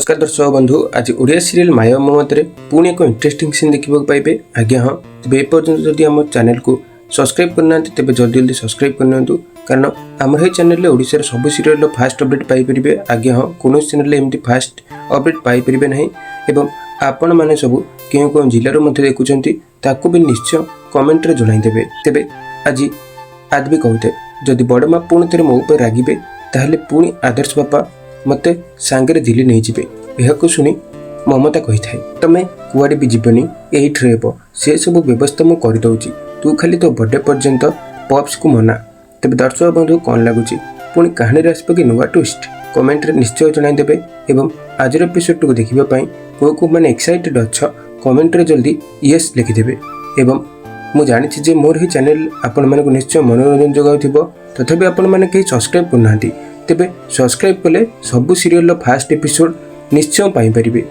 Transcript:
नमस्कार दर्शक बंधु आज ओडिया सीरियल माया ममता रे पुणी एक इंटरेस्टिंग सीन देखा पाइबे। आज्ञा हाँ तेज एपर्यंत जदि आम चैनल को सब्सक्राइब करना तेज जल्दी जल्दी सब्सक्राइब करनी कारण आम ये चैनल ओडिशा सब सीरियल फास्ट अपडेट पाइपर। आज्ञा हाँ कौन चैनल एमती फास्ट अपडेट पाइपर ना एवं आपण मैंने सब क्यों कौन जिलार देखुं ताकू भी निश्चय कमेंट रे जणाइदेवे। तेबे आज भी कहते जदि बड़ माँ पुणी थे मो पर रागिबे ताहले पुणी आदर्श बापा मते सांगरे दिल्ली नहीं जिबे। यह शुणी ममता कही थाए तमें कुआडे भी जीवनी यही रहब से सब व्यवस्था मुझे करदे तू खाली तो बर्थडे पर्यंत पप्स को मना। तेज दर्शक बंधु कौन लगुच पुणी कहानी आसपा कि नुआ ट्विस्ट कमेंट रे निश्चय जणाइदेवे। एवं आजर एपिसोड को देखापी को मैंने एक्साइटेड अच्छ कमेंट रे जल्दी येस लिखिदेवे। एवं मु जानी जे मोर ही चैनल आपण मानक निश्चय मनोरंजन जगाउथिबो तथापि आपण माने कहीं सब्सक्राइब करना तेबे सब्सक्राइब कले सबु सीरियल फास्ट एपिसोड निश्चय पाई परिबे।